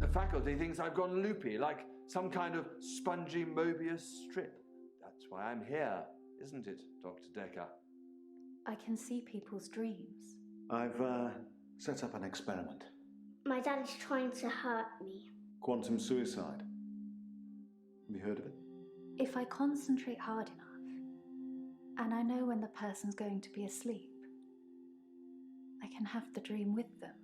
The faculty thinks I've gone loopy, like some kind of spongy Mobius strip. That's why I'm here, isn't it, Dr. Dekker? I can see people's dreams. I've set up an experiment. My dad is trying to hurt me. Quantum suicide. Have you heard of it? If I concentrate hard enough, and I know when the person's going to be asleep, I can have the dream with them.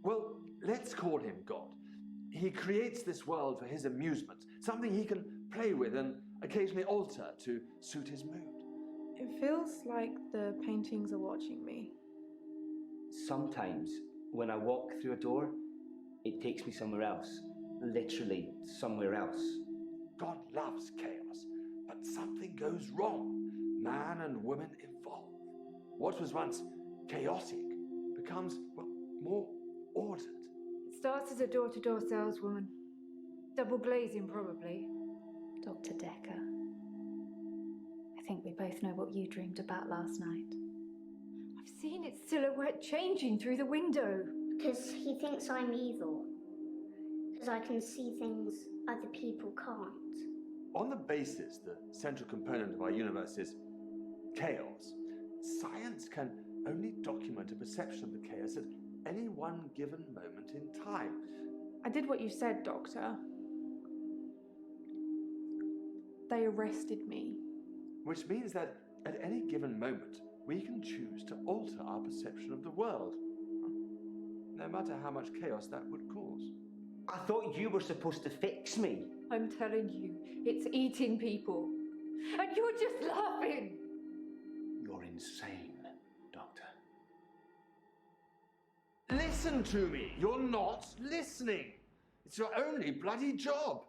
Well, let's call him God. He creates this world for his amusement, something he can play with and occasionally alter to suit his mood. It feels like the paintings are watching me. Sometimes, when I walk through a door, it takes me somewhere else. Literally, somewhere else. God loves chaos, but something goes wrong. Man and woman evolve. What was once chaotic becomes, well, more ordered. It starts as a door-to-door saleswoman. Double glazing, probably. Dr. Dekker, I think we both know what you dreamed about last night. I've seen its silhouette changing through the window. Because he thinks I'm evil. Because I can see things other people can't. On the basis the central component of our universe is chaos, science can only document a perception of the chaos at any one given moment in time. I did what you said, Doctor. They arrested me. Which means that at any given moment, we can choose to alter our perception of the world, no matter how much chaos that would cause. I thought you were supposed to fix me. I'm telling you, it's eating people. And you're just laughing. You're insane, Doctor. Listen to me! You're not listening! It's your only bloody job!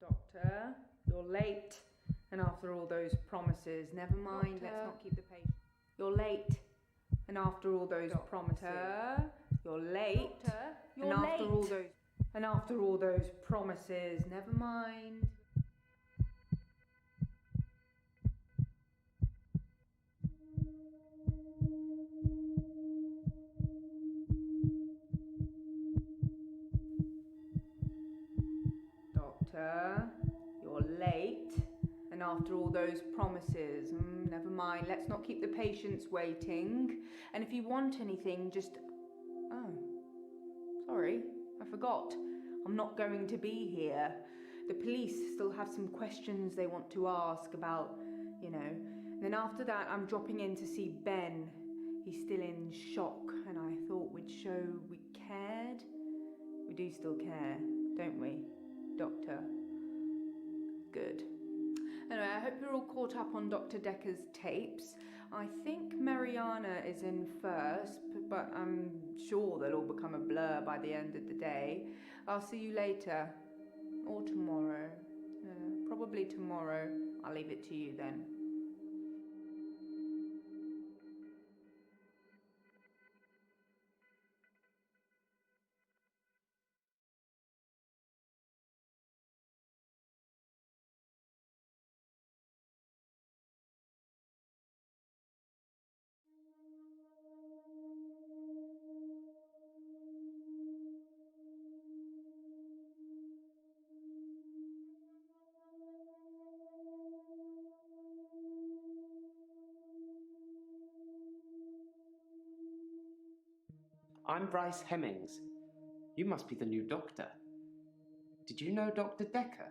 Doctor, you're late. And after all those promises, never mind, let's not keep the patience. You're late. And after all those promises, you're late. You're late. And after all those promises, never mind. Doctor, you're late. And after all those promises, never mind, let's not keep the patients waiting. And if you want anything, just... Oh, sorry, I forgot. I'm not going to be here. The police still have some questions they want to ask about, you know. And then after that, I'm dropping in to see Ben. He's still in shock, and I thought we'd show we cared. We do still care, don't we, Doctor? Good. Anyway, I hope you're all caught up on Dr. Dekker's tapes. I think Mariana is in first, but I'm sure they'll all become a blur by the end of the day. I'll see you later. Or tomorrow. Probably tomorrow. I'll leave it to you then. I'm Bryce Hemmings. You must be the new doctor. Did you know Dr. Dekker?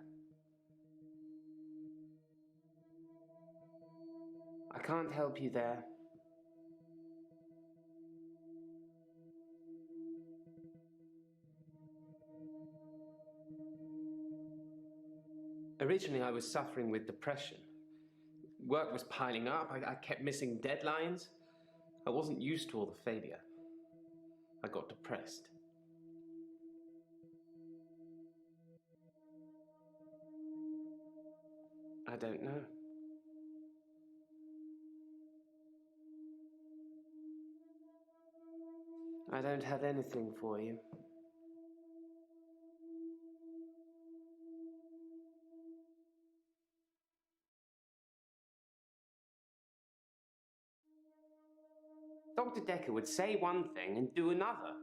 I can't help you there. Originally, I was suffering with depression. Work was piling up. I kept missing deadlines. I wasn't used to all the failure. I got depressed. I don't know. I don't have anything for you. Dr. Dekker would say one thing and do another.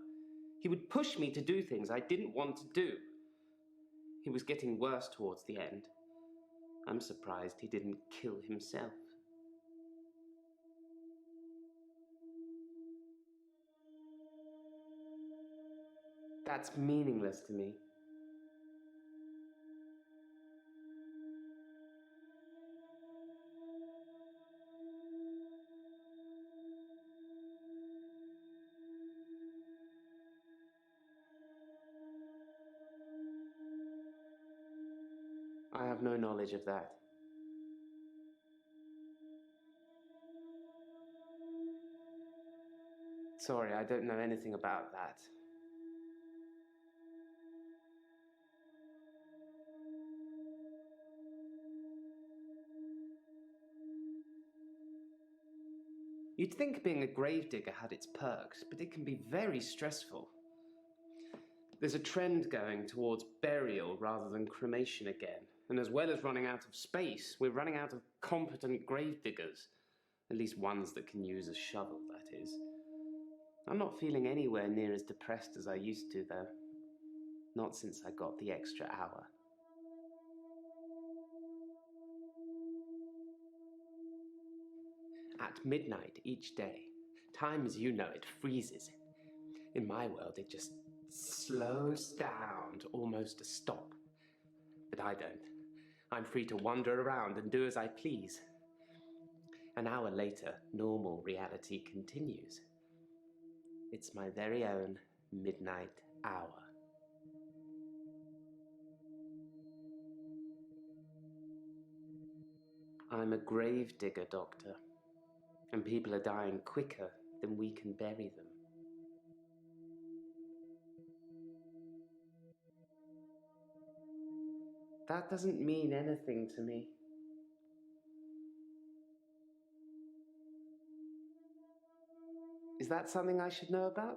He would push me to do things I didn't want to do. He was getting worse towards the end. I'm surprised he didn't kill himself. That's meaningless to me. I have no knowledge of that. Sorry, I don't know anything about that. You'd think being a gravedigger had its perks, but it can be very stressful. There's a trend going towards burial rather than cremation again, and as well as running out of space, we're running out of competent gravediggers. At least ones that can use a shovel, that is. I'm not feeling anywhere near as depressed as I used to, though. Not since I got the extra hour. At midnight each day, time as you know it freezes. In my world, it just slows down to almost a stop. But I don't. I'm free to wander around and do as I please. An hour later, normal reality continues. It's my very own midnight hour. I'm a gravedigger, Doctor, and people are dying quicker than we can bury them. That doesn't mean anything to me. Is that something I should know about?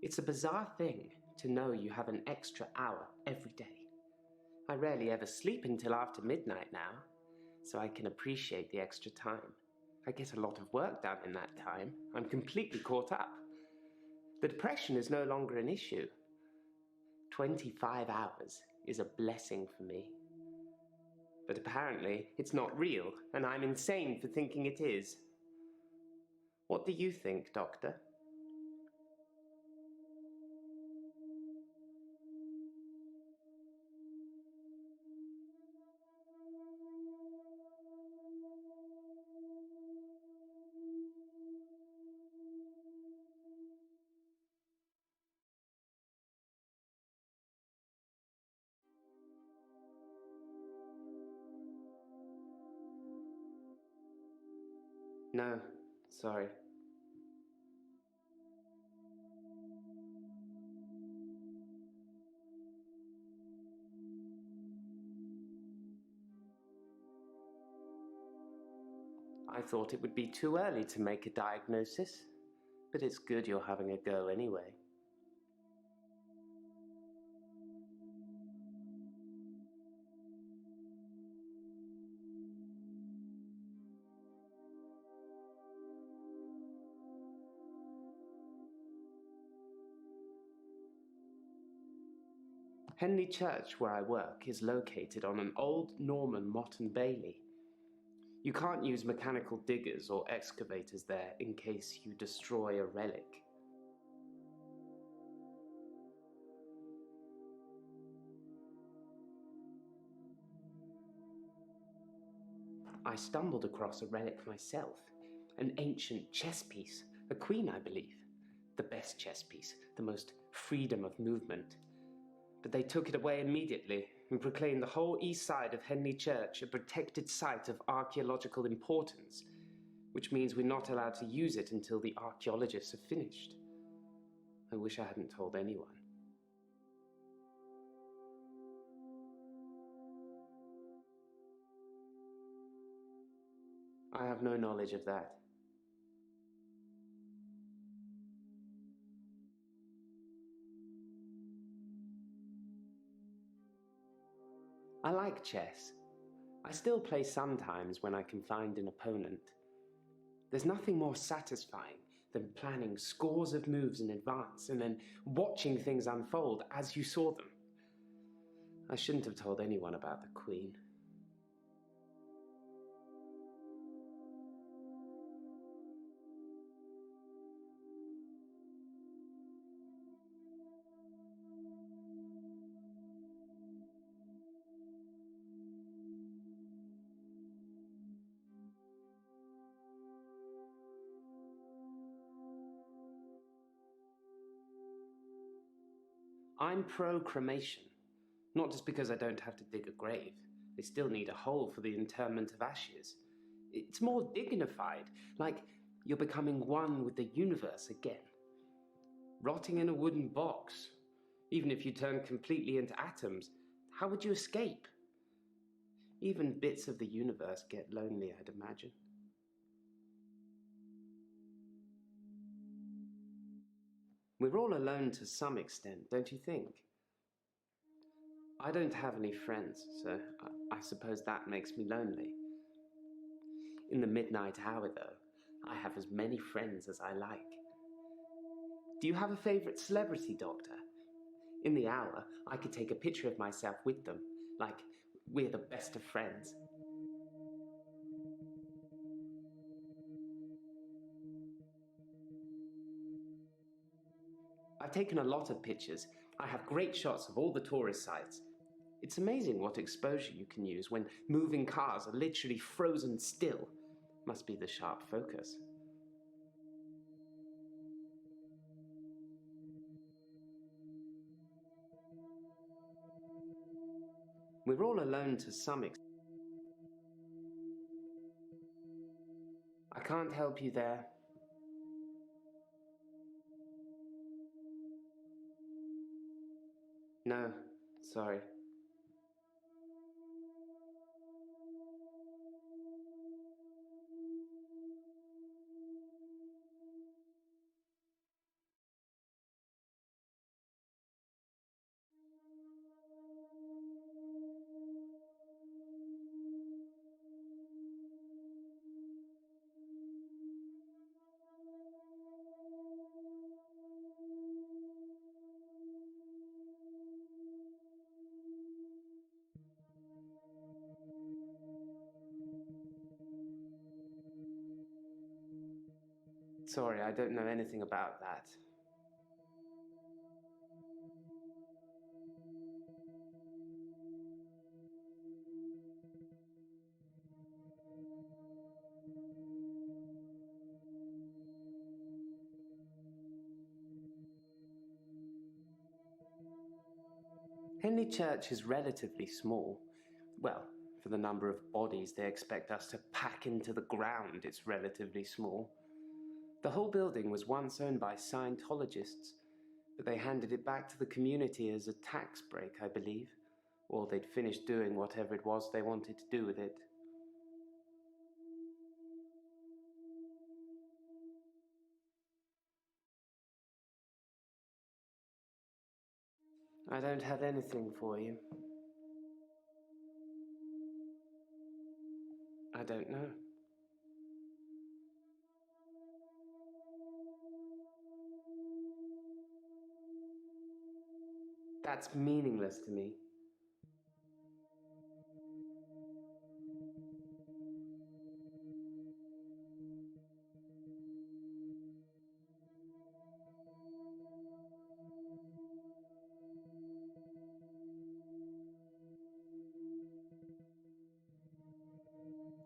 It's a bizarre thing to know you have an extra hour every day. I rarely ever sleep until after midnight now, so I can appreciate the extra time. I get a lot of work done in that time. I'm completely caught up. The depression is no longer an issue. 25 hours is a blessing for me. But apparently, it's not real, and I'm insane for thinking it is. What do you think, Doctor? No, sorry. I thought it would be too early to make a diagnosis, but it's good you're having a go anyway. Henley Church, where I work, is located on an old Norman motte and bailey. You can't use mechanical diggers or excavators there in case you destroy a relic. I stumbled across a relic myself, an ancient chess piece, a queen, I believe. The best chess piece, the most freedom of movement. But they took it away immediately and proclaimed the whole east side of Henley Church a protected site of archaeological importance, which means we're not allowed to use it until the archaeologists have finished. I wish I hadn't told anyone. I have no knowledge of that. I like chess. I still play sometimes when I can find an opponent. There's nothing more satisfying than planning scores of moves in advance and then watching things unfold as you saw them. I shouldn't have told anyone about the Queen. I'm pro-cremation, not just because I don't have to dig a grave. They still need a hole for the interment of ashes. It's more dignified, like you're becoming one with the universe again. Rotting in a wooden box, even if you turn completely into atoms, how would you escape? Even bits of the universe get lonely, I'd imagine. We're all alone to some extent, don't you think? I don't have any friends, so I suppose that makes me lonely. In the midnight hour, though, I have as many friends as I like. Do you have a favorite celebrity, Doctor? In the hour, I could take a picture of myself with them, like we're the best of friends. I've taken a lot of pictures. I have great shots of all the tourist sites. It's amazing what exposure you can use when moving cars are literally frozen still. Must be the sharp focus. We're all alone to some extent. I can't help you there. No, sorry. Sorry, I don't know anything about that. Henley Church is relatively small. Well, for the number of bodies they expect us to pack into the ground, it's relatively small. The whole building was once owned by Scientologists, but they handed it back to the community as a tax break, I believe, or they'd finished doing whatever it was they wanted to do with it. I don't have anything for you. I don't know. That's meaningless to me.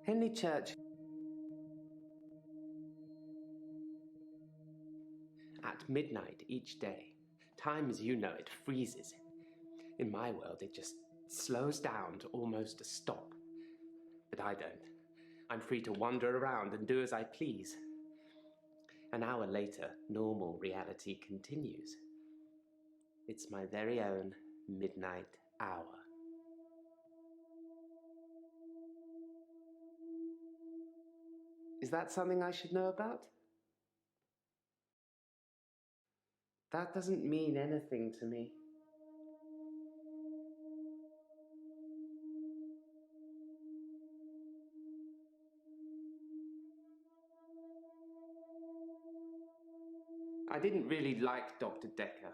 Henley Church. At midnight each day, time as you know it freezes. In my world, it just slows down to almost a stop. But I don't. I'm free to wander around and do as I please. An hour later, normal reality continues. It's my very own midnight hour. Is that something I should know about? That doesn't mean anything to me. I didn't really like Dr. Dekker,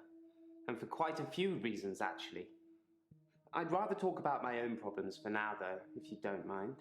and for quite a few reasons, actually. I'd rather talk about my own problems for now, though, if you don't mind.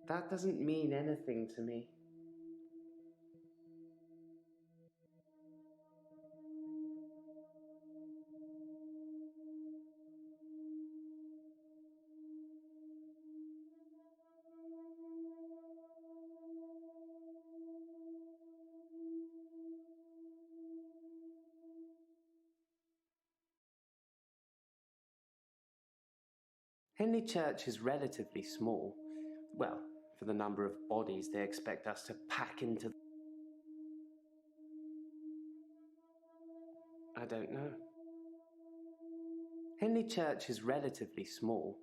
That doesn't mean anything to me. Henley Church is relatively small. Well, for the number of bodies they expect us to pack into. I don't know. Henley Church is relatively small.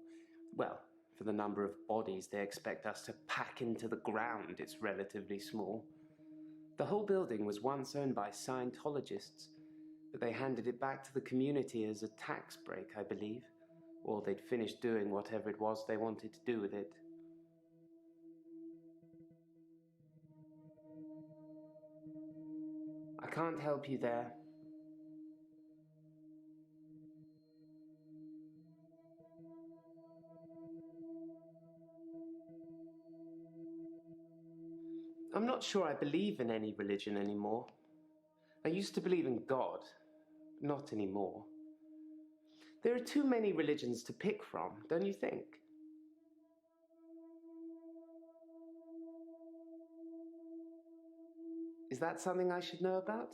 Well, for the number of bodies they expect us to pack into the ground, it's relatively small. The whole building was once owned by Scientologists, but they handed it back to the community as a tax break, I believe. Or they'd finished doing whatever it was they wanted to do with it. I can't help you there. I'm not sure I believe in any religion anymore. I used to believe in God, but not anymore. There are too many religions to pick from, don't you think? Is that something I should know about?